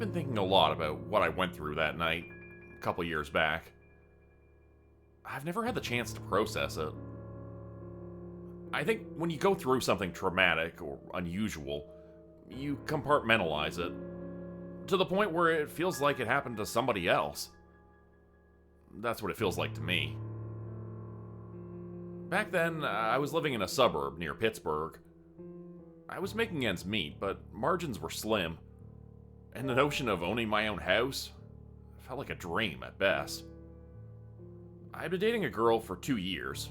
been thinking a lot about what I went through that night, a couple years back. I've never had the chance to process it. I think when you go through something traumatic or unusual, you compartmentalize it to the point where it feels like it happened to somebody else. That's what it feels like to me. Back then, I was living in a suburb near Pittsburgh. I was making ends meet, but margins were slim, and the notion of owning my own house felt like a dream at best. I'd been dating a girl for 2 years,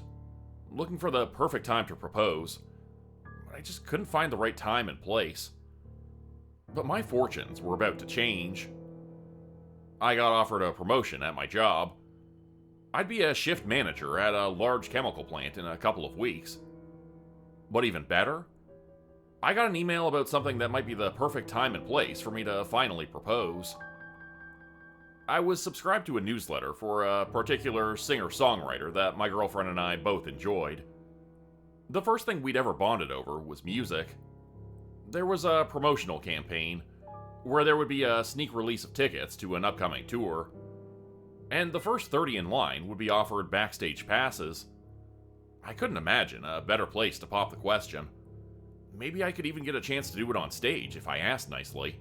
looking for the perfect time to propose, but I just couldn't find the right time and place. But my fortunes were about to change. I got offered a promotion at my job. I'd be a shift manager at a large chemical plant in a couple of weeks. But even better, I got an email about something that might be the perfect time and place for me to finally propose. I was subscribed to a newsletter for a particular singer-songwriter that my girlfriend and I both enjoyed. The first thing we'd ever bonded over was music. There was a promotional campaign where there would be a sneak release of tickets to an upcoming tour, and the first 30 in line would be offered backstage passes. I couldn't imagine a better place to pop the question. Maybe I could even get a chance to do it on stage if I asked nicely.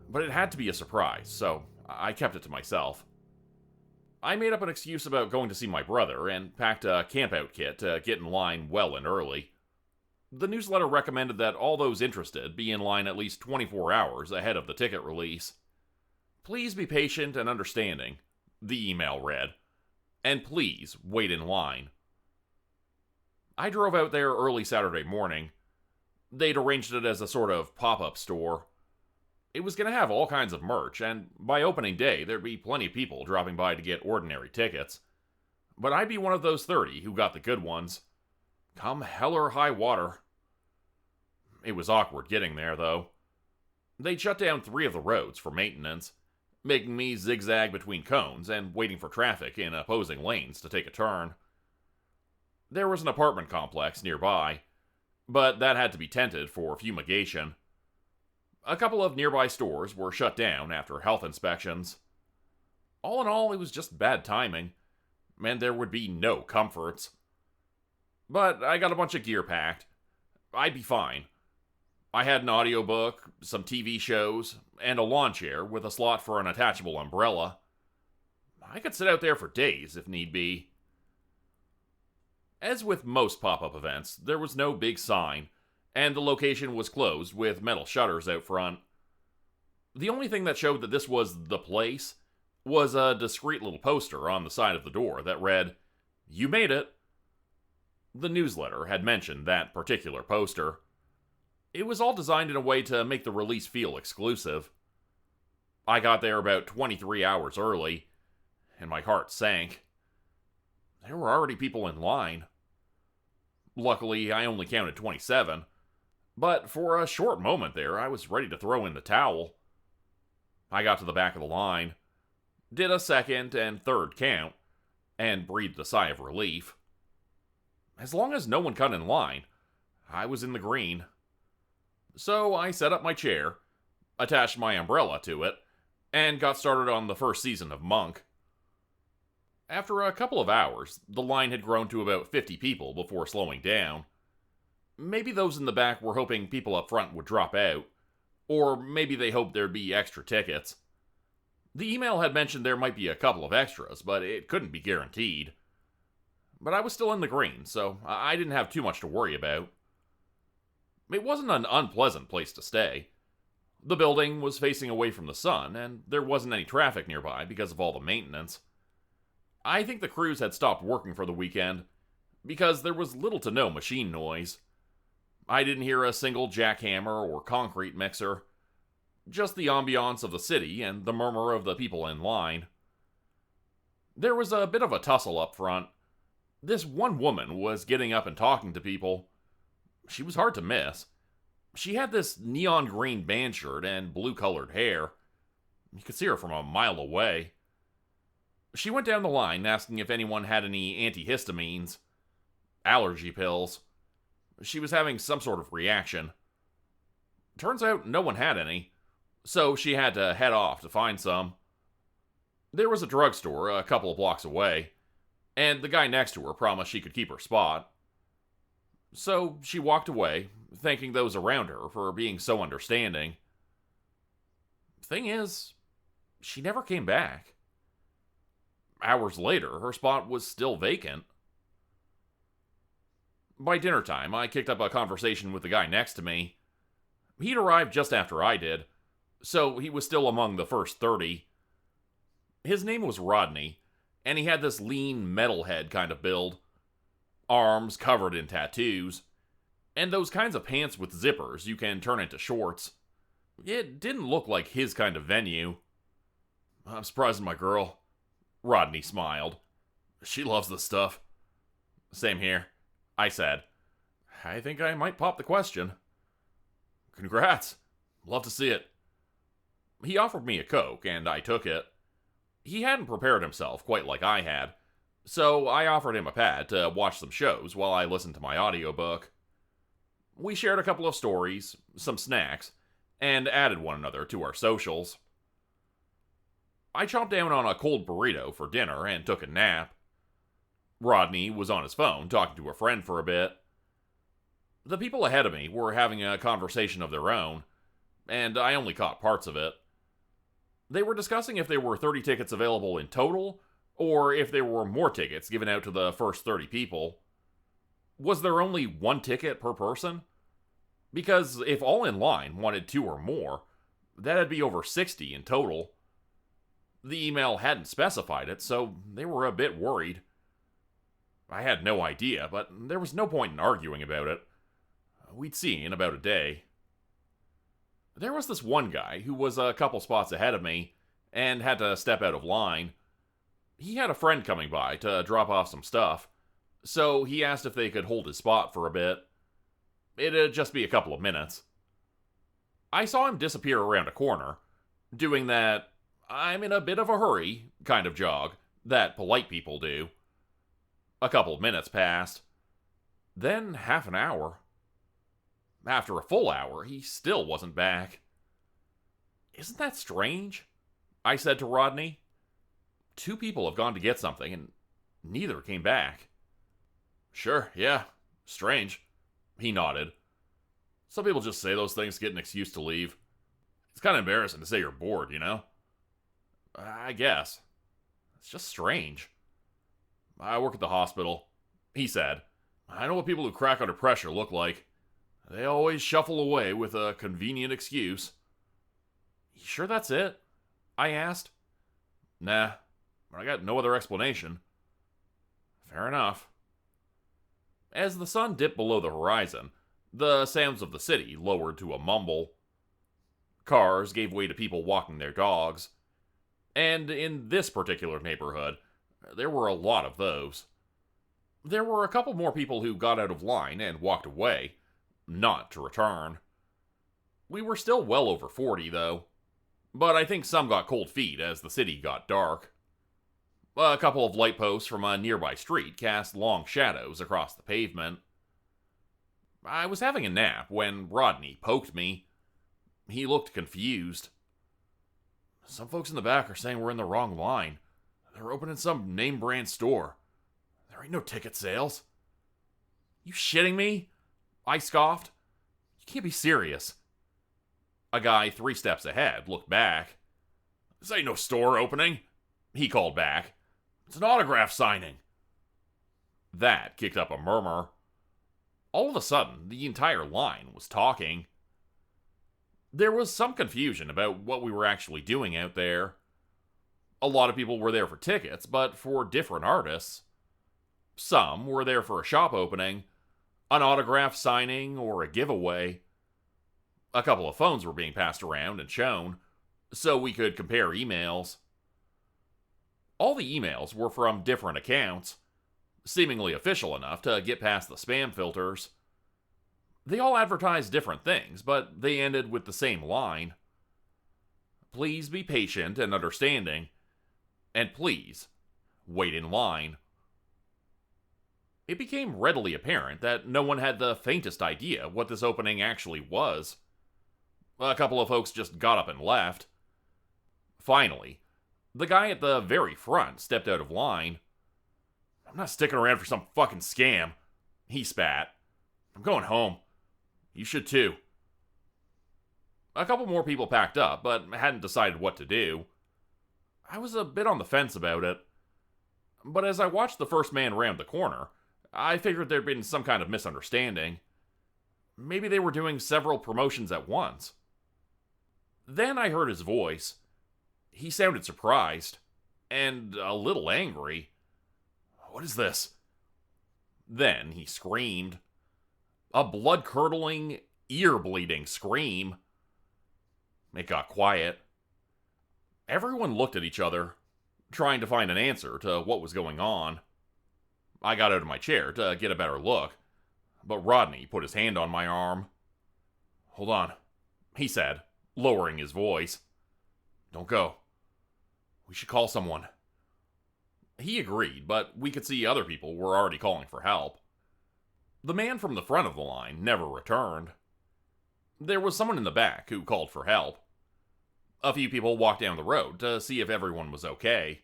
But it had to be a surprise, so I kept it to myself. I made up an excuse about going to see my brother and packed a campout kit to get in line well and early. The newsletter recommended that all those interested be in line at least 24 hours ahead of the ticket release. Please be patient and understanding, the email read, and please wait in line. I drove out there early Saturday morning. They'd arranged it as a sort of pop-up store. It was going to have all kinds of merch, and by opening day, there'd be plenty of people dropping by to get ordinary tickets. But I'd be one of those 30 who got the good ones. Come hell or high water. It was awkward getting there, though. They'd shut down 3 of the roads for maintenance, making me zigzag between cones and waiting for traffic in opposing lanes to take a turn. There was an apartment complex nearby, but that had to be tented for fumigation. A couple of nearby stores were shut down after health inspections. All in all, it was just bad timing, and there would be no comforts. But I got a bunch of gear packed. I'd be fine. I had an audiobook, some TV shows, and a lawn chair with a slot for an attachable umbrella. I could sit out there for days if need be. As with most pop-up events, there was no big sign, and the location was closed with metal shutters out front. The only thing that showed that this was the place was a discreet little poster on the side of the door that read, "You made it." The newsletter had mentioned that particular poster. It was all designed in a way to make the release feel exclusive. I got there about 23 hours early, and my heart sank. There were already people in line. Luckily, I only counted 27, but for a short moment there, I was ready to throw in the towel. I got to the back of the line, did a second and third count, and breathed a sigh of relief. As long as no one cut in line, I was in the green. So I set up my chair, attached my umbrella to it, and got started on the first season of Monk. After a couple of hours, the line had grown to about 50 people before slowing down. Maybe those in the back were hoping people up front would drop out, or maybe they hoped there'd be extra tickets. The email had mentioned there might be a couple of extras, but it couldn't be guaranteed. But I was still in the green, so I didn't have too much to worry about. It wasn't an unpleasant place to stay. The building was facing away from the sun, and there wasn't any traffic nearby because of all the maintenance. I think the crews had stopped working for the weekend, because there was little to no machine noise. I didn't hear a single jackhammer or concrete mixer. Just the ambiance of the city and the murmur of the people in line. There was a bit of a tussle up front. This one woman was getting up and talking to people. She was hard to miss. She had this neon green band shirt and blue-colored hair. You could see her from a mile away. She went down the line asking if anyone had any antihistamines, allergy pills. She was having some sort of reaction. Turns out no one had any, so she had to head off to find some. There was a drugstore a couple of blocks away, and the guy next to her promised she could keep her spot. So she walked away, thanking those around her for being so understanding. Thing is, she never came back. Hours later, her spot was still vacant. By dinner time, I kicked up a conversation with the guy next to me. He'd arrived just after I did, so he was still among the first 30. His name was Rodney, and he had this lean metalhead kind of build. Arms covered in tattoos, and those kinds of pants with zippers you can turn into shorts. It didn't look like his kind of venue. "I'm surprising my girl," Rodney smiled. "She loves this stuff." "Same here," I said. "I think I might pop the question." "Congrats. Love to see it." He offered me a Coke, and I took it. He hadn't prepared himself quite like I had, so I offered him a pad to watch some shows while I listened to my audiobook. We shared a couple of stories, some snacks, and added one another to our socials. I chomped down on a cold burrito for dinner and took a nap. Rodney was on his phone talking to a friend for a bit. The people ahead of me were having a conversation of their own, and I only caught parts of it. They were discussing if there were 30 tickets available in total, or if there were more tickets given out to the first 30 people. Was there only one ticket per person? Because if all in line wanted 2 or more, that'd be over 60 in total. The email hadn't specified it, so they were a bit worried. I had no idea, but there was no point in arguing about it. We'd see in about a day. There was this one guy who was a couple spots ahead of me and had to step out of line. He had a friend coming by to drop off some stuff, so he asked if they could hold his spot for a bit. It'd just be a couple of minutes. I saw him disappear around a corner, doing that "I'm in a bit of a hurry" kind of jog that polite people do. A couple of minutes passed. Then half an hour. After a full hour, he still wasn't back. "Isn't that strange?" I said to Rodney. "2 people have gone to get something, and neither came back." "Sure, yeah, strange," he nodded. "Some people just say those things to get an excuse to leave. It's kind of embarrassing to say you're bored, you know?" "I guess. It's just strange." "I work at the hospital," he said. "I know what people who crack under pressure look like. They always shuffle away with a convenient excuse." "You sure that's it?" I asked. "Nah, but I got no other explanation." "Fair enough." As the sun dipped below the horizon, the sounds of the city lowered to a mumble. Cars gave way to people walking their dogs. And in this particular neighborhood, there were a lot of those. There were a couple more people who got out of line and walked away, not to return. We were still well over 40, though. But I think some got cold feet as the city got dark. A couple of light posts from a nearby street cast long shadows across the pavement. I was having a nap when Rodney poked me. He looked confused. "Some folks in the back are saying we're in the wrong line. They're opening some name brand store. There ain't no ticket sales." "You shitting me?" I scoffed. "You can't be serious." A guy 3 steps ahead looked back. "This ain't no store opening," he called back. "It's an autograph signing." That kicked up a murmur. All of a sudden, the entire line was talking. There was some confusion about what we were actually doing out there. A lot of people were there for tickets, but for different artists. Some were there for a shop opening, an autograph signing, or a giveaway. A couple of phones were being passed around and shown, so we could compare emails. All the emails were from different accounts, seemingly official enough to get past the spam filters. They all advertised different things, but they ended with the same line. "Please be patient and understanding, and please wait in line." It became readily apparent that no one had the faintest idea what this opening actually was. A couple of folks just got up and left. Finally, the guy at the very front stepped out of line. "I'm not sticking around for some fucking scam," he spat. "I'm going home. You should too." A couple more people packed up, but hadn't decided what to do. I was a bit on the fence about it. But as I watched the first man round the corner, I figured there'd been some kind of misunderstanding. Maybe they were doing several promotions at once. Then I heard his voice. He sounded surprised, and a little angry. "What is this?" Then he screamed. A blood-curdling, ear-bleeding scream. It got quiet. Everyone looked at each other, trying to find an answer to what was going on. I got out of my chair to get a better look, but Rodney put his hand on my arm. "Hold on," he said, lowering his voice. "Don't go. We should call someone." He agreed, but we could see other people were already calling for help. The man from the front of the line never returned. There was someone in the back who called for help. A few people walked down the road to see if everyone was okay.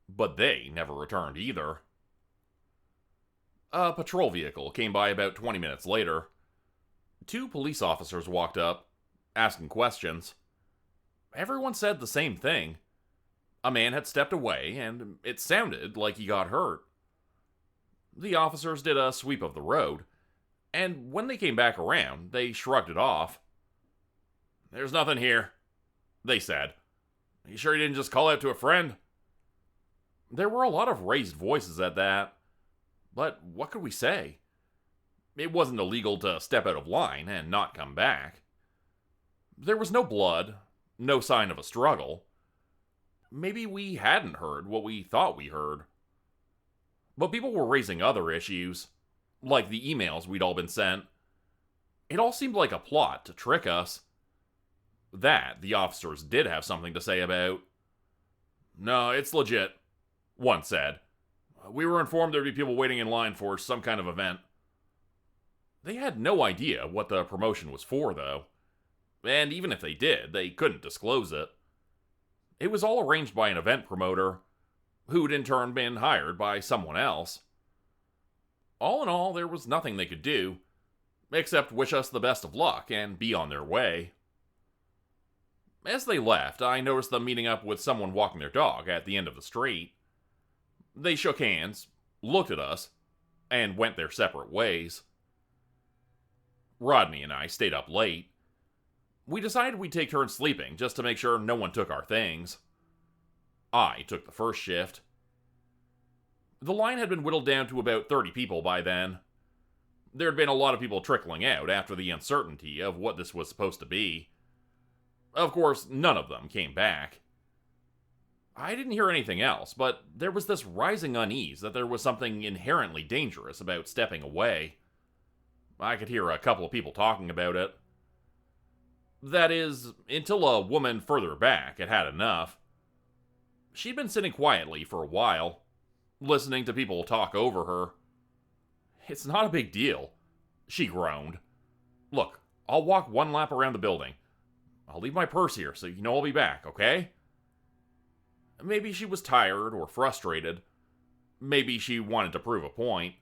But they never returned either. A patrol vehicle came by about 20 minutes later. 2 police officers walked up, asking questions. Everyone said the same thing. A man had stepped away, and it sounded like he got hurt. The officers did a sweep of the road, and when they came back around, they shrugged it off. "There's nothing here," they said. "You sure you didn't just call out to a friend?" There were a lot of raised voices at that. But what could we say? It wasn't illegal to step out of line and not come back. There was no blood, no sign of a struggle. Maybe we hadn't heard what we thought we heard. But people were raising other issues, like the emails we'd all been sent. It all seemed like a plot to trick us. That the officers did have something to say about. "No, it's legit," one said. "We were informed there'd be people waiting in line for some kind of event." They had no idea what the promotion was for, though. And even if they did, they couldn't disclose it. It was all arranged by an event promoter, who'd in turn been hired by someone else. All in all, there was nothing they could do, except wish us the best of luck and be on their way. As they left, I noticed them meeting up with someone walking their dog at the end of the street. They shook hands, looked at us, and went their separate ways. Rodney and I stayed up late. We decided we'd take turns sleeping just to make sure no one took our things. I took the first shift. The line had been whittled down to about 30 people by then. There had been a lot of people trickling out after the uncertainty of what this was supposed to be. Of course, none of them came back. I didn't hear anything else, but there was this rising unease that there was something inherently dangerous about stepping away. I could hear a couple of people talking about it. That is, until a woman further back had had enough. She'd been sitting quietly for a while, listening to people talk over her. "It's not a big deal," she groaned. "Look, I'll walk one lap around the building. I'll leave my purse here so you know I'll be back, okay?" Maybe she was tired or frustrated. Maybe she wanted to prove a point.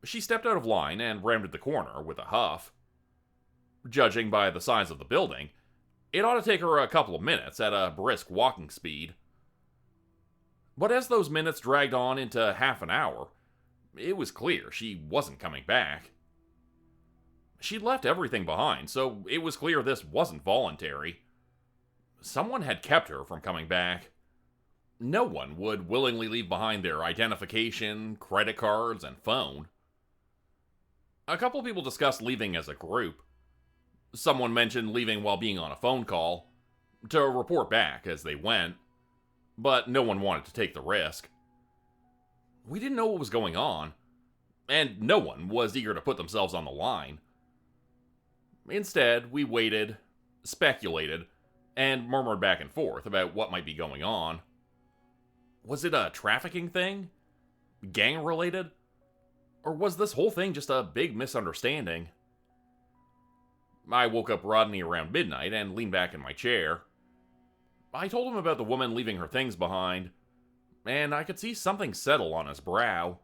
She stepped out of line and rounded the corner with a huff. Judging by the size of the building, it ought to take her a couple of minutes at a brisk walking speed. But as those minutes dragged on into half an hour, it was clear she wasn't coming back. She'd left everything behind, so it was clear this wasn't voluntary. Someone had kept her from coming back. No one would willingly leave behind their identification, credit cards, and phone. A couple people discussed leaving as a group. Someone mentioned leaving while being on a phone call, to report back as they went, but no one wanted to take the risk. We didn't know what was going on, and no one was eager to put themselves on the line. Instead, we waited, speculated, and murmured back and forth about what might be going on. Was it a trafficking thing? Gang-related? Or was this whole thing just a big misunderstanding? I woke up Rodney around midnight and leaned back in my chair. I told him about the woman leaving her things behind, and I could see something settle on his brow.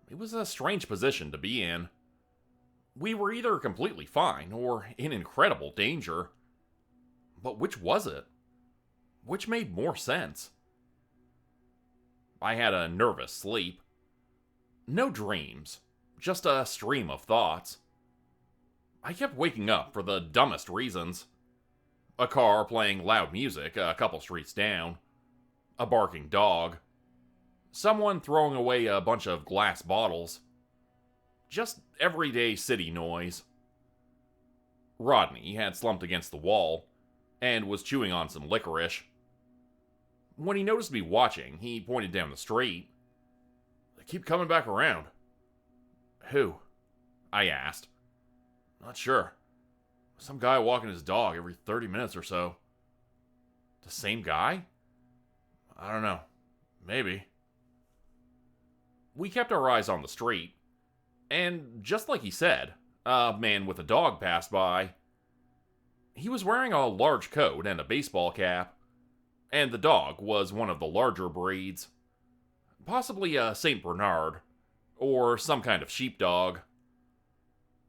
It was a strange position to be in. We were either completely fine or in incredible danger. But which was it? Which made more sense? I had a nervous sleep. No dreams, just a stream of thoughts. I kept waking up for the dumbest reasons. A car playing loud music a couple streets down. A barking dog. Someone throwing away a bunch of glass bottles. Just everyday city noise. Rodney had slumped against the wall and was chewing on some licorice. When he noticed me watching, he pointed down the street. "They keep coming back around." "Who?" I asked. "Not sure. Some guy walking his dog every 30 minutes or so." "The same guy?" "I don't know. Maybe." We kept our eyes on the street, and just like he said, a man with a dog passed by. He was wearing a large coat and a baseball cap, and the dog was one of the larger breeds. Possibly a St. Bernard, or some kind of sheepdog.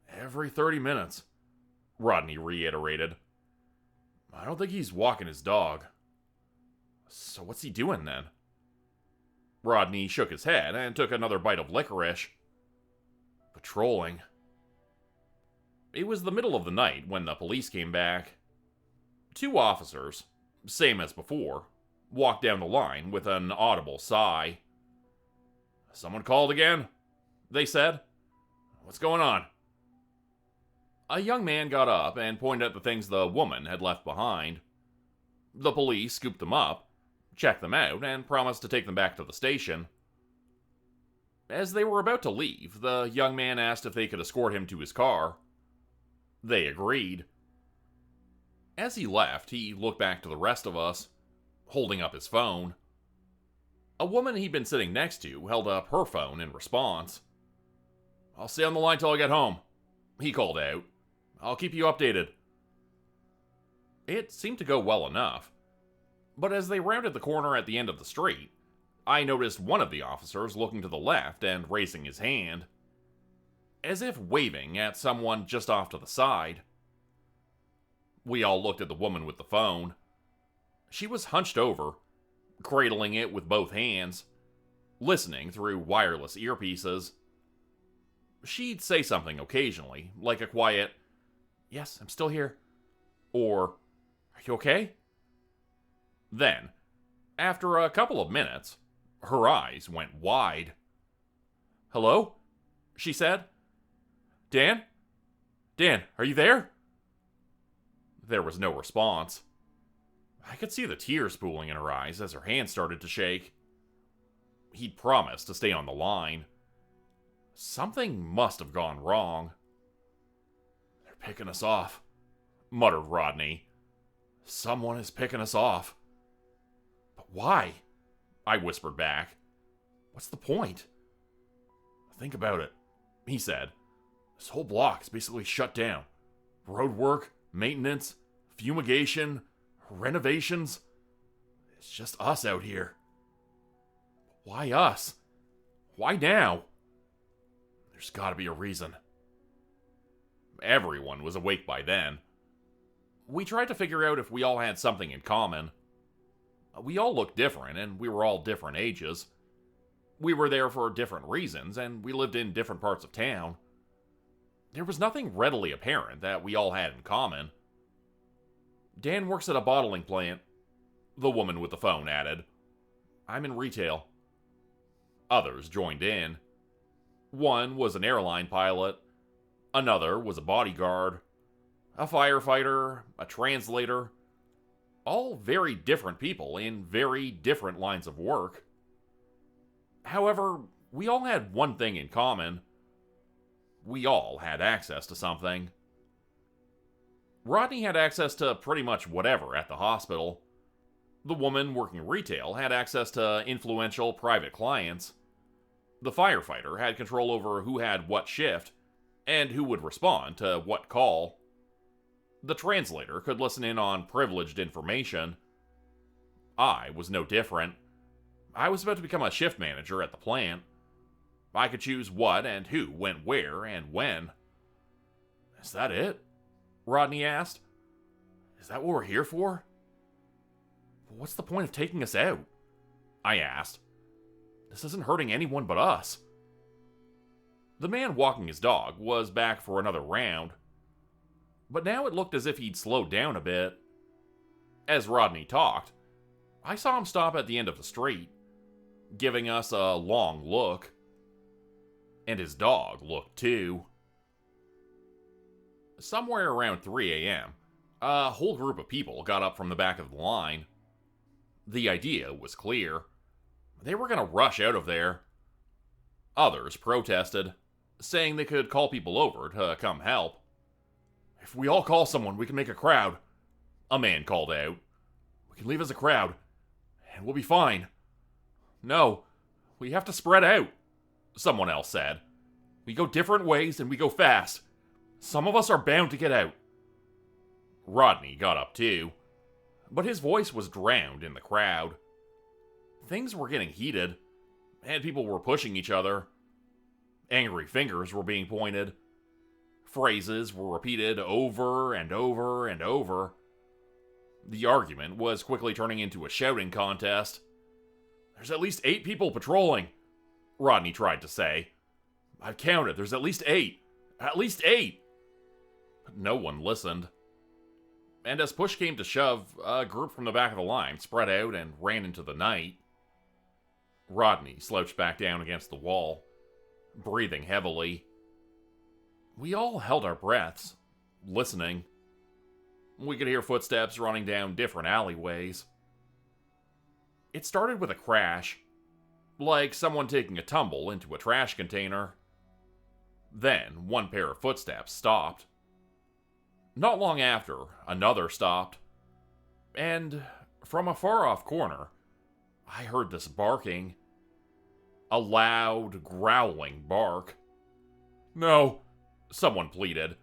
"Every 30 minutes, Rodney reiterated. "I don't think he's walking his dog." "So what's he doing then?" Rodney shook his head and took another bite of licorice. "Patrolling." It was the middle of the night when the police came back. 2 officers, same as before, walked down the line with an audible sigh. "Someone called again?" they said. "What's going on?" A young man got up and pointed at the things the woman had left behind. The police scooped them up, checked them out, and promised to take them back to the station. As they were about to leave, the young man asked if they could escort him to his car. They agreed. As he left, he looked back to the rest of us, holding up his phone. A woman he'd been sitting next to held up her phone in response. "I'll stay on the line till I get home," he called out. "I'll keep you updated." It seemed to go well enough. But as they rounded the corner at the end of the street, I noticed one of the officers looking to the left and raising his hand, as if waving at someone just off to the side. We all looked at the woman with the phone. She was hunched over, cradling it with both hands, listening through wireless earpieces. She'd say something occasionally, like a quiet, "Yes, I'm still here," or, "Are you okay?" Then, after a couple of minutes, her eyes went wide. "Hello?" she said. "Dan? Dan, are you there?" There was no response. I could see the tears pooling in her eyes as her hand started to shake. He'd promised to stay on the line. Something must have gone wrong. "They're picking us off," muttered Rodney. "Someone is picking us off." "But why?" I whispered back. "What's the point?" "Think about it," he said. "This whole block is basically shut down. Road work, maintenance, fumigation, renovations. It's just us out here." "Why us? Why now?" "There's gotta be a reason." Everyone was awake by then. We tried to figure out if we all had something in common. We all looked different, and we were all different ages. We were there for different reasons, and we lived in different parts of town. There was nothing readily apparent that we all had in common. "Dan works at a bottling plant," the woman with the phone added. "I'm in retail." Others joined in. One was an airline pilot. Another was a bodyguard. A firefighter, a translator. All very different people in very different lines of work. However, we all had one thing in common. We all had access to something. Rodney had access to pretty much whatever at the hospital. The woman working retail had access to influential private clients. The firefighter had control over who had what shift, and who would respond to what call. The translator could listen in on privileged information. I was no different. I was about to become a shift manager at the plant. I could choose what and who went where and when. Is that it? Rodney asked. Is that what we're here for? What's the point of taking us out? I asked. This isn't hurting anyone but us. The man walking his dog was back for another round, but now it looked as if he'd slowed down a bit. As Rodney talked, I saw him stop at the end of the street, giving us a long look. And his dog looked too. Somewhere around 3 a.m., a whole group of people got up from the back of the line. The idea was clear. They were going to rush out of there. Others protested, saying they could call people over to come help. If we all call someone, we can make a crowd, a man called out. We can leave as a crowd, and we'll be fine. No, we have to spread out, someone else said. We go different ways and we go fast. Some of us are bound to get out. Rodney got up too, but his voice was drowned in the crowd. Things were getting heated, and people were pushing each other. Angry fingers were being pointed. Phrases were repeated over and over and over. The argument was quickly turning into a shouting contest. There's at least 8 people patrolling, Rodney tried to say. I've counted, there's at least 8. At least 8! But no one listened. And as push came to shove, a group from the back of the line spread out and ran into the night. Rodney slouched back down against the wall, breathing heavily. We all held our breaths, listening. We could hear footsteps running down different alleyways. It started with a crash, like someone taking a tumble into a trash container. Then one pair of footsteps stopped. Not long after, another stopped. And from a far-off corner, I heard this barking. A loud, growling bark. No, someone pleaded.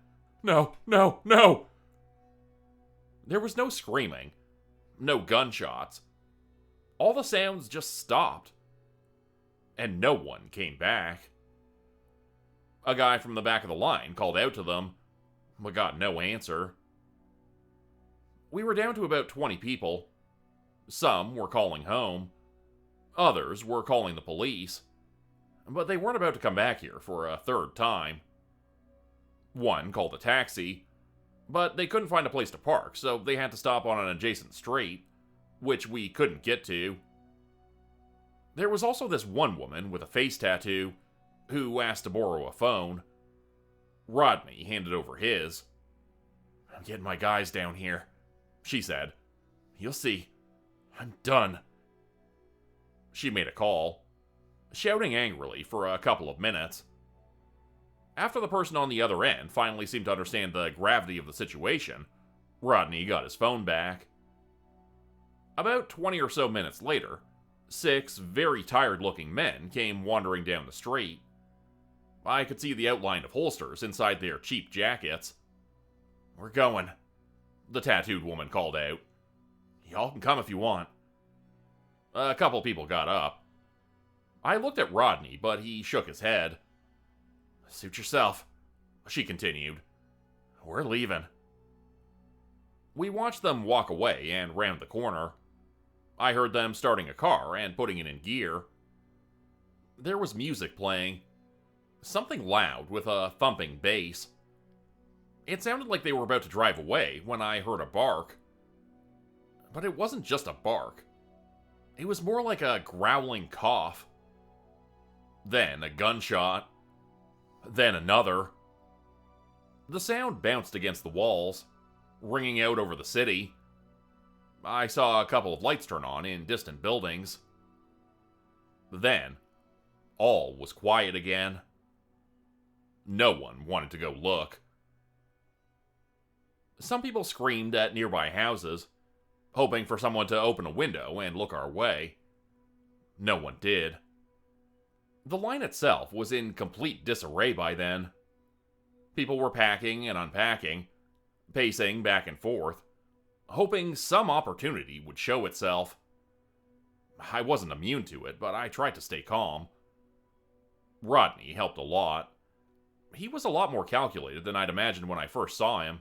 No, no, no! There was no screaming, no gunshots. All the sounds just stopped. And no one came back. A guy from the back of the line called out to them, but got no answer. We were down to about 20 people. Some were calling home. Others were calling the police. But they weren't about to come back here for a third time. One called a taxi, but they couldn't find a place to park, so they had to stop on an adjacent street, which we couldn't get to. There was also this one woman with a face tattoo who asked to borrow a phone. Rodney handed over his. I'm getting my guys down here, she said. You'll see. I'm done. She made a call, shouting angrily for a couple of minutes. After the person on the other end finally seemed to understand the gravity of the situation, Rodney got his phone back. About 20 or so minutes later, 6 very tired-looking men came wandering down the street. I could see the outline of holsters inside their cheap jackets. We're going, the tattooed woman called out. Y'all can come if you want. A couple people got up. I looked at Rodney, but he shook his head. Suit yourself, she continued. We're leaving. We watched them walk away and round the corner. I heard them starting a car and putting it in gear. There was music playing. Something loud with a thumping bass. It sounded like they were about to drive away when I heard a bark. But it wasn't just a bark. It was more like a growling cough. Then a gunshot. Then another. The sound bounced against the walls, ringing out over the city. I saw a couple of lights turn on in distant buildings. Then, all was quiet again. No one wanted to go look. Some people screamed at nearby houses, hoping for someone to open a window and look our way. No one did. The line itself was in complete disarray by then. People were packing and unpacking, pacing back and forth, hoping some opportunity would show itself. I wasn't immune to it, but I tried to stay calm. Rodney helped a lot. He was a lot more calculated than I'd imagined when I first saw him.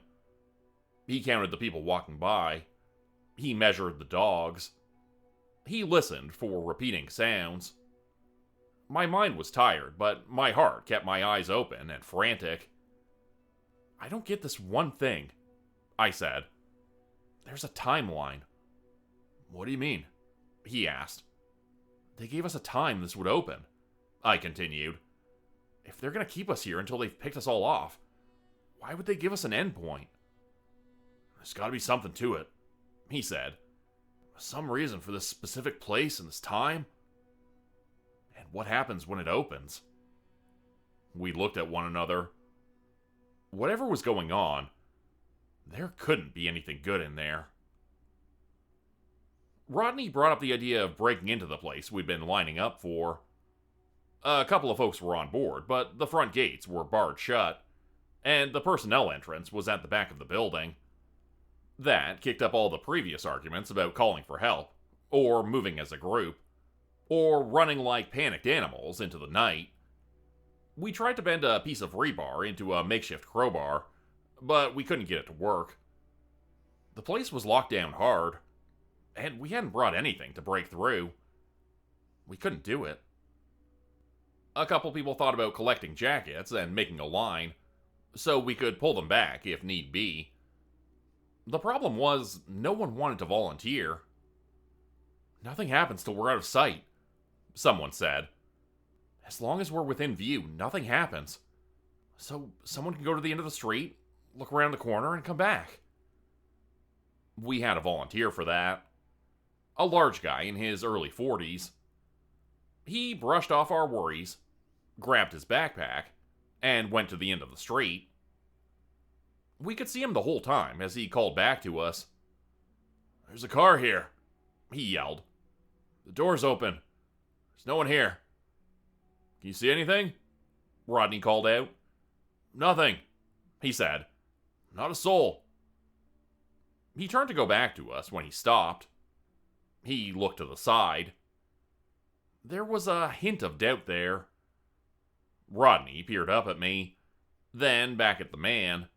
He counted the people walking by. He measured the dogs. He listened for repeating sounds. My mind was tired, but my heart kept my eyes open and frantic. "I don't get this one thing," I said. "There's a timeline." "What do you mean?" he asked. "They gave us a time this would open," I continued. "If they're going to keep us here until they've picked us all off, why would they give us an endpoint?" "There's got to be something to it," he said. "Some reason for this specific place and this time." "And what happens when it opens?" We looked at one another. Whatever was going on, there couldn't be anything good in there. Rodney brought up the idea of breaking into the place we'd been lining up for. A couple of folks were on board, but the front gates were barred shut, and the personnel entrance was at the back of the building. That kicked up all the previous arguments about calling for help, or moving as a group, or running like panicked animals into the night. We tried to bend a piece of rebar into a makeshift crowbar, but we couldn't get it to work. The place was locked down hard, and we hadn't brought anything to break through. We couldn't do it. A couple people thought about collecting jackets and making a line, so we could pull them back if need be. The problem was, no one wanted to volunteer. "Nothing happens till we're out of sight," someone said. "As long as we're within view, nothing happens. So someone can go to the end of the street, look around the corner, and come back." We had a volunteer for that. A large guy in his early 40s. He brushed off our worries, grabbed his backpack, and went to the end of the street. We could see him the whole time as he called back to us. "There's a car here," he yelled. "The door's open. There's no one here." "Can you see anything?" Rodney called out. "Nothing," he said. "Not a soul." He turned to go back to us when he stopped. He looked to the side. There was a hint of doubt there. Rodney peered up at me, then back at the man.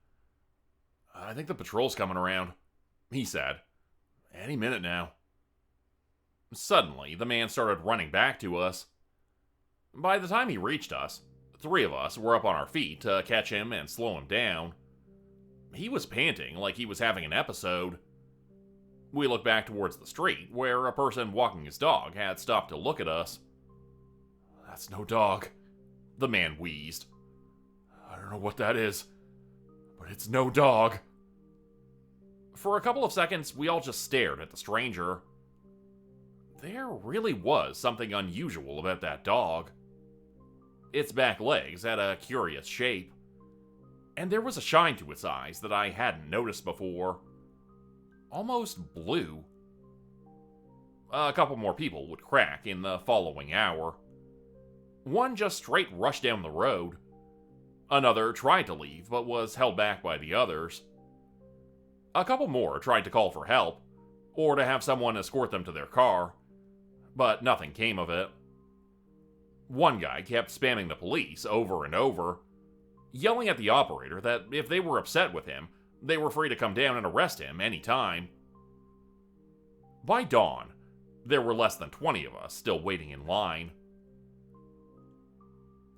"I think the patrol's coming around," he said. "Any minute now." Suddenly, the man started running back to us. By the time he reached us, 3 of us were up on our feet to catch him and slow him down. He was panting like he was having an episode. We looked back towards the street, where a person walking his dog had stopped to look at us. "That's no dog," the man wheezed. "I don't know what that is, but it's no dog." For a couple of seconds, we all just stared at the stranger. There really was something unusual about that dog. Its back legs had a curious shape, and there was a shine to its eyes that I hadn't noticed before. Almost blue. A couple more people would crack in the following hour. One just straight rushed down the road. Another tried to leave, but was held back by the others. A couple more tried to call for help, or to have someone escort them to their car, but nothing came of it. One guy kept spamming the police over and over, yelling at the operator that if they were upset with him, they were free to come down and arrest him any time. By dawn, there were less than 20 of us still waiting in line.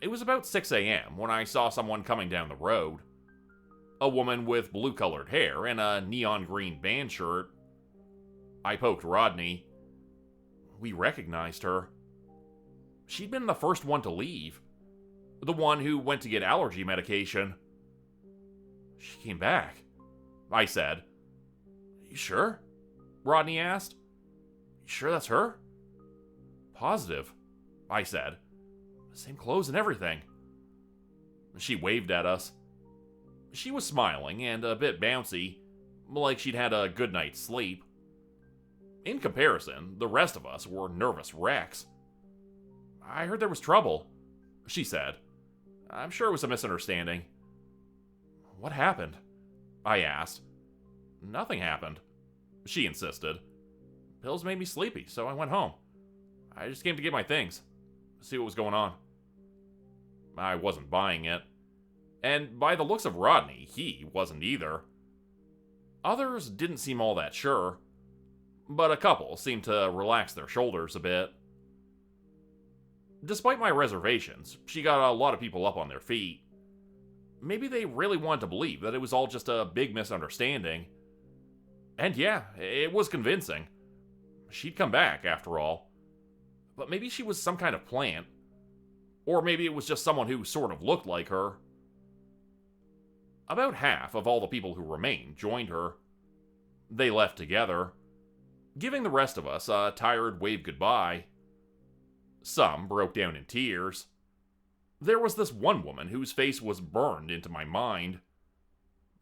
It was about 6 a.m. when I saw someone coming down the road. A woman with blue-colored hair and a neon green band shirt. I poked Rodney. We recognized her. She'd been the first one to leave. The one who went to get allergy medication. She came back, I said. You sure? Rodney asked. You sure that's her? Positive, I said. Same clothes and everything. She waved at us. She was smiling and a bit bouncy, like she'd had a good night's sleep. In comparison, the rest of us were nervous wrecks. I heard there was trouble, she said. I'm sure it was a misunderstanding. What happened? I asked, Nothing happened, she insisted. Pills made me sleepy, so I went home. I just came to get my things, see what was going on. I wasn't buying it. And by the looks of Rodney, he wasn't either. Others didn't seem all that sure, but a couple seemed to relax their shoulders a bit. Despite my reservations, she got a lot of people up on their feet. Maybe they really wanted to believe that it was all just a big misunderstanding. And yeah, it was convincing. She'd come back, after all. But maybe she was some kind of plant. Or maybe it was just someone who sort of looked like her. About half of all the people who remained joined her. They left together, giving the rest of us a tired wave goodbye. Some broke down in tears. There was this one woman whose face was burned into my mind.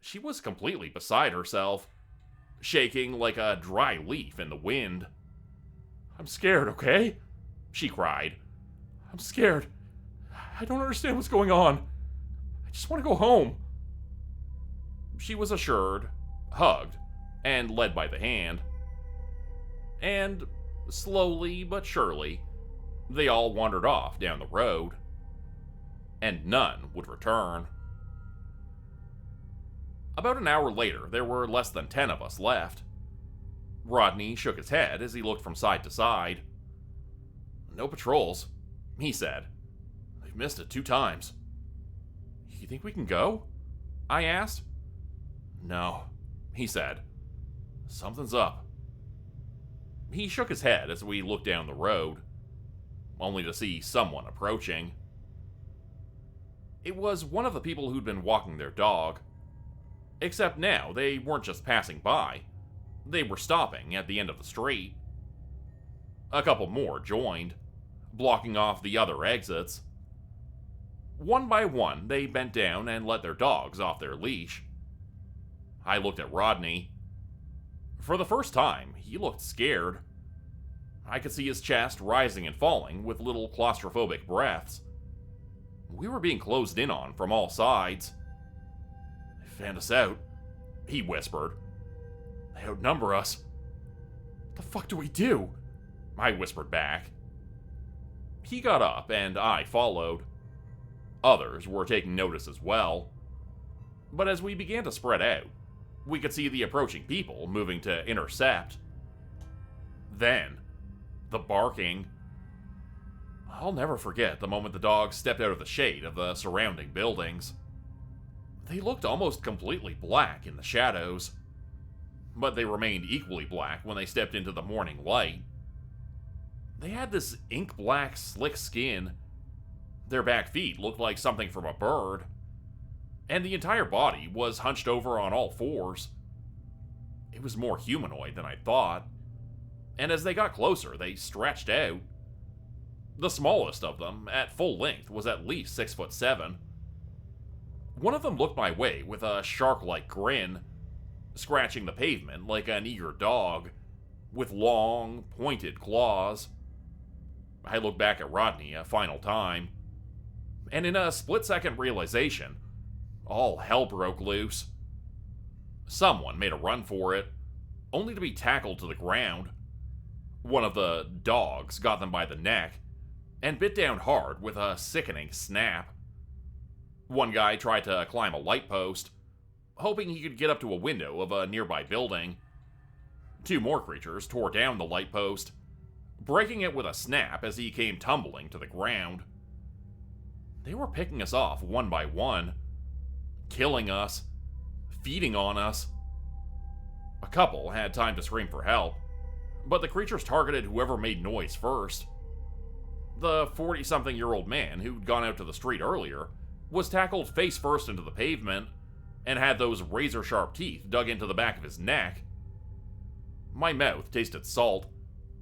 She was completely beside herself, shaking like a dry leaf in the wind. "I'm scared, okay?" she cried. "I'm scared. I don't understand what's going on. I just want to go home." She was assured, hugged, and led by the hand. And slowly but surely, they all wandered off down the road. And none would return. About an hour later, there were less than 10 of us left. Rodney shook his head as he looked from side to side. "No patrols," he said. "They've missed it 2 times. You think we can go?" I asked. "No," he said. "Something's up." He shook his head as we looked down the road, only to see someone approaching. It was one of the people who'd been walking their dog. Except now, they weren't just passing by. They were stopping at the end of the street. A couple more joined, blocking off the other exits. One by one, they bent down and let their dogs off their leash. I looked at Rodney. For the first time, he looked scared. I could see his chest rising and falling with little claustrophobic breaths. We were being closed in on from all sides. "They fanned us out," he whispered. "They outnumber us." "What the fuck do we do?" I whispered back. He got up and I followed. Others were taking notice as well. But as we began to spread out, we could see the approaching people moving to intercept. Then, the barking. I'll never forget the moment the dogs stepped out of the shade of the surrounding buildings. They looked almost completely black in the shadows, but they remained equally black when they stepped into the morning light. They had this ink-black, slick skin. Their back feet looked like something from a bird, and the entire body was hunched over on all fours. It was more humanoid than I thought, and as they got closer, they stretched out. The smallest of them, at full length, was at least 6'7". One of them looked my way with a shark-like grin, scratching the pavement like an eager dog, with long, pointed claws. I looked back at Rodney a final time, and in a split-second realization, all hell broke loose. Someone made a run for it, only to be tackled to the ground. One of the dogs got them by the neck, and bit down hard with a sickening snap. One guy tried to climb a light post, hoping he could get up to a window of a nearby building. 2 more creatures tore down the light post, breaking it with a snap as he came tumbling to the ground. They were picking us off one by one, killing us, feeding on us. A couple had time to scream for help, but the creatures targeted whoever made noise first. The 40-something-year-old man who'd gone out to the street earlier was tackled face first into the pavement and had those razor-sharp teeth dug into the back of his neck. My mouth tasted salt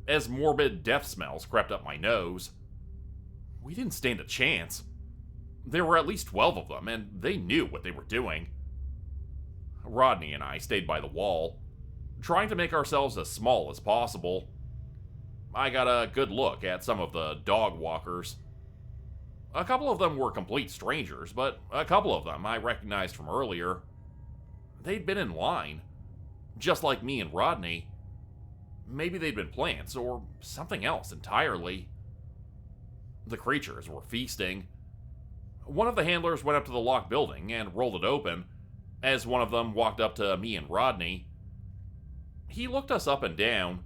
as morbid death smells crept up my nose. We didn't stand a chance. There were at least 12 of them, and they knew what they were doing. Rodney and I stayed by the wall, trying to make ourselves as small as possible. I got a good look at some of the dog walkers. A couple of them were complete strangers, but a couple of them I recognized from earlier. They'd been in line. just like me and Rodney. Maybe they'd been plants, or something else entirely. The creatures were feasting. One of the handlers went up to the locked building and rolled it open, as one of them walked up to me and Rodney. He looked us up and down,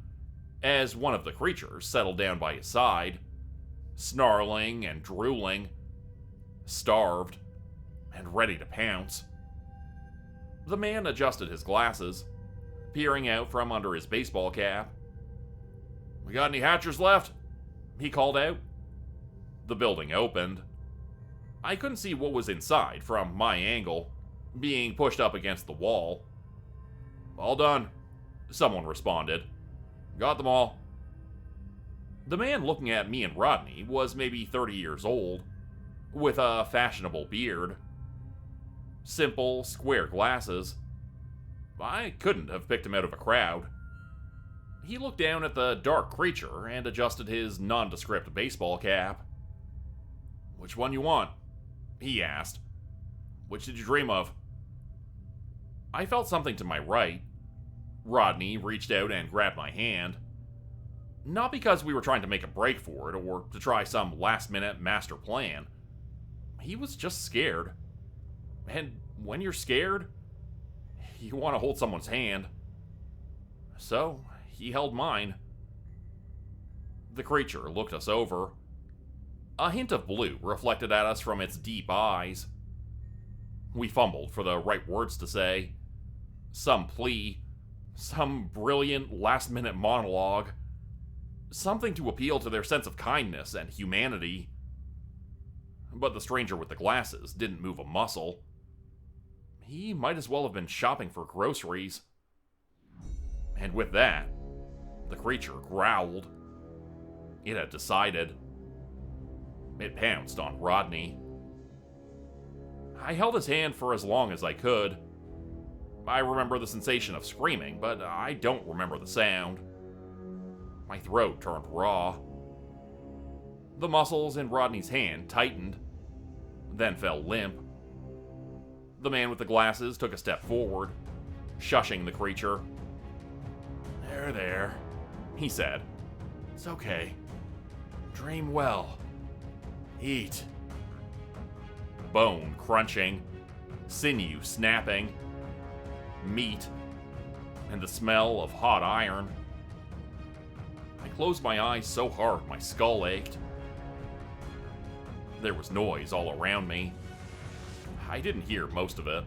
as one of the creatures settled down by his side, snarling and drooling, starved, and ready to pounce. The man adjusted his glasses, peering out from under his baseball cap. "We got any hatchers left?" he called out. The building opened. I couldn't see what was inside from my angle, being pushed up against the wall. "All done," someone responded. "Got them all." The man looking at me and Rodney was maybe 30 years old, with a fashionable beard. Simple, square glasses. I couldn't have picked him out of a crowd. He looked down at the dark creature and adjusted his nondescript baseball cap. "Which one you want?" he asked. "Which did you dream of?" I felt something to my right. Rodney reached out and grabbed my hand. Not because we were trying to make a break for it or to try some last-minute master plan. He was just scared. And when you're scared, you want to hold someone's hand. So, he held mine. The creature looked us over. A hint of blue reflected at us from its deep eyes. We fumbled for the right words to say. Some plea. Some brilliant last-minute monologue. Something to appeal to their sense of kindness and humanity. But the stranger with the glasses didn't move a muscle. He might as well have been shopping for groceries. And with that, the creature growled. It had decided. It pounced on Rodney. I held his hand for as long as I could. I remember the sensation of screaming, but I don't remember the sound. My throat turned raw. The muscles in Rodney's hand tightened, then fell limp. The man with the glasses took a step forward, shushing the creature. There, he said. "It's okay. Dream well. Eat." Bone crunching, sinew snapping, meat, and the smell of hot iron. I closed my eyes so hard my skull ached. There was noise all around me. I didn't hear most of it,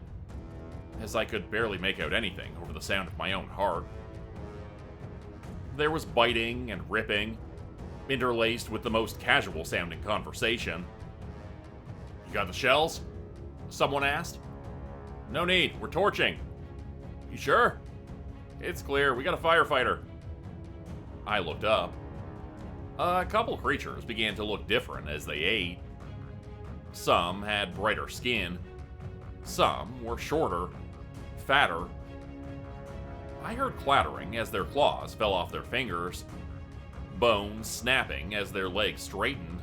as I could barely make out anything over the sound of my own heart. There was biting and ripping, interlaced with the most casual-sounding conversation. "You got the shells?" someone asked. "No need, we're torching." "You sure?" "It's clear, we got a firefighter." I looked up. A couple creatures began to look different as they ate. Some had brighter skin. Some were shorter, fatter. I heard clattering as their claws fell off their fingers, bones snapping as their legs straightened.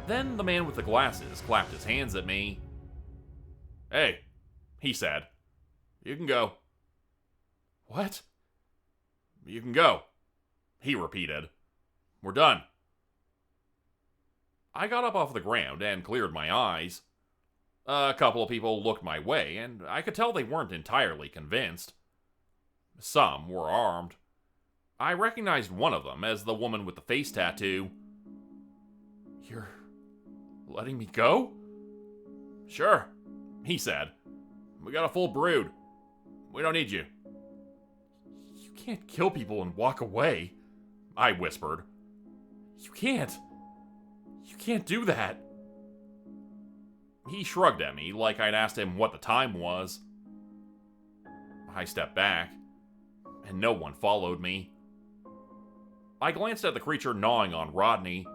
Then the man with the glasses clapped his hands at me. "Hey," he said. "You can go." "What?" "You can go," he repeated. "We're done." I got up off the ground and cleared my eyes. A couple of people looked my way, and I could tell they weren't entirely convinced. Some were armed. I recognized one of them as the woman with the face tattoo. "You're letting me go?" "Sure," he said. "We got a full brood. We don't need you." "You can't kill people and walk away," I whispered. You can't do that." He shrugged at me like I'd asked him what the time was. I stepped back, and no one followed me. I glanced at the creature gnawing on Rodney,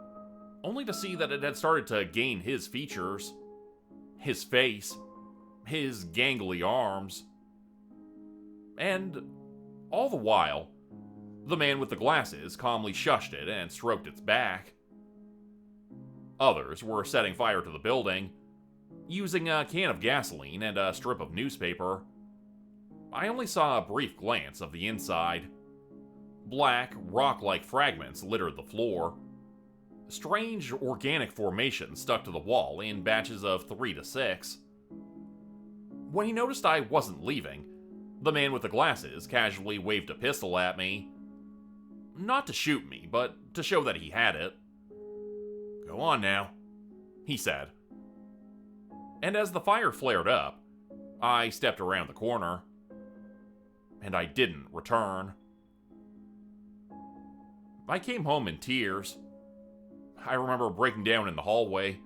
only to see that it had started to gain his features. His face. His gangly arms. And all the while, the man with the glasses calmly shushed it and stroked its back. Others were setting fire to the building, using a can of gasoline and a strip of newspaper. I only saw a brief glance of the inside. Black, rock-like fragments littered the floor. Strange organic formations stuck to the wall in batches of 3 to 6. When he noticed I wasn't leaving, the man with the glasses casually waved a pistol at me. Not to shoot me, but to show that he had it. "Go on now," he said. And as the fire flared up, I stepped around the corner. And I didn't return. I came home in tears. I remember breaking down in the hallway,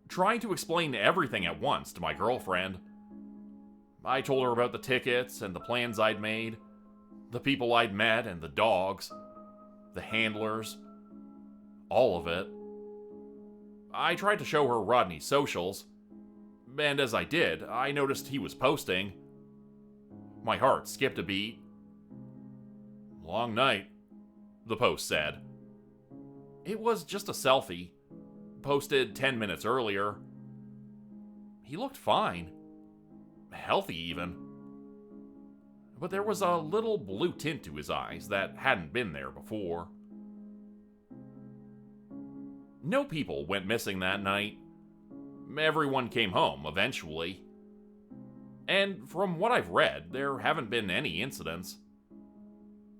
trying to explain everything at once to my girlfriend. I told her about the tickets and the plans I'd made, the people I'd met and the dogs, the handlers, all of it. I tried to show her Rodney's socials, and as I did, I noticed he was posting. My heart skipped a beat. "Long night," the post said. It was just a selfie, posted 10 minutes earlier. He looked fine. Healthy, even. But there was a little blue tint to his eyes that hadn't been there before. No people went missing that night. Everyone came home eventually. And from what I've read, there haven't been any incidents.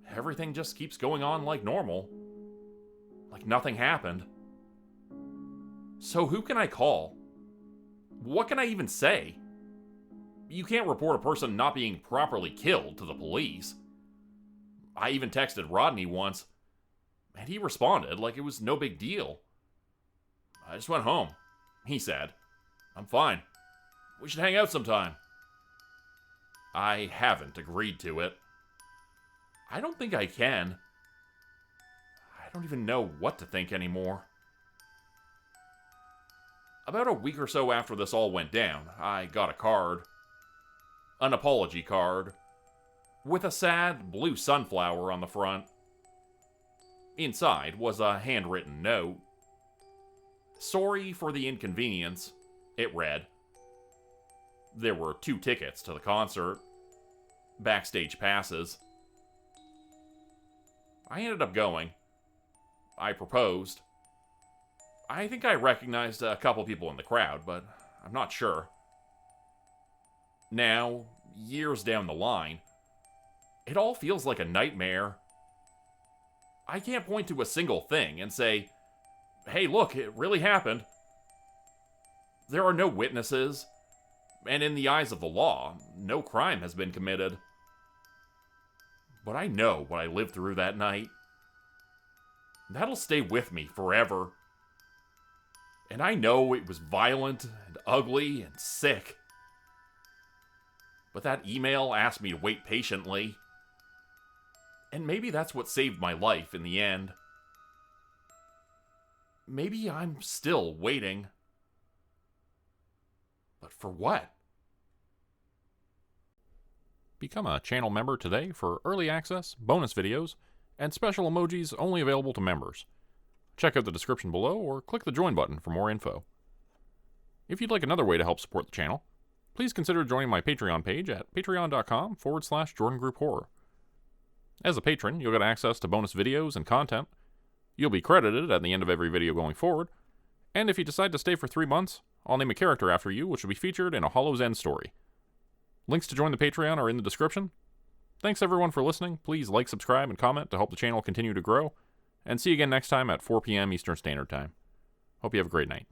Everything just keeps going on like normal. Like nothing happened. So who can I call? What can I even say? You can't report a person not being properly killed to the police. I even texted Rodney once, and he responded like it was no big deal. "I just went home," he said. "I'm fine. We should hang out sometime." I haven't agreed to it. I don't think I can. I don't even know what to think anymore. About a week or so after this all went down, I got a card. An apology card. With a sad blue sunflower on the front. Inside was a handwritten note. "Sorry for the inconvenience," it read. There were 2 tickets to the concert. Backstage passes. I ended up going. I proposed. I think I recognized a couple people in the crowd, but I'm not sure. Now, years down the line, it all feels like a nightmare. I can't point to a single thing and say, "Hey, look, it really happened." There are no witnesses, and in the eyes of the law, no crime has been committed. But I know what I lived through that night. That'll stay with me forever. And I know it was violent and ugly and sick. But that email asked me to wait patiently. And maybe that's what saved my life in the end. Maybe I'm still waiting. But for what? Become a channel member today for early access, bonus videos, and special emojis only available to members. Check out the description below or click the join button for more info. If you'd like another way to help support the channel, please consider joining my Patreon page at patreon.com/Jordan Group Horror. As a patron, you'll get access to bonus videos and content. You'll be credited at the end of every video going forward, and if you decide to stay for 3 months, I'll name a character after you, which will be featured in a Hollow's End story. Links to join the Patreon are in the description. Thanks everyone for listening. Please like, subscribe, and comment to help the channel continue to grow. And see you again next time at 4 p.m. Eastern Standard Time. Hope you have a great night.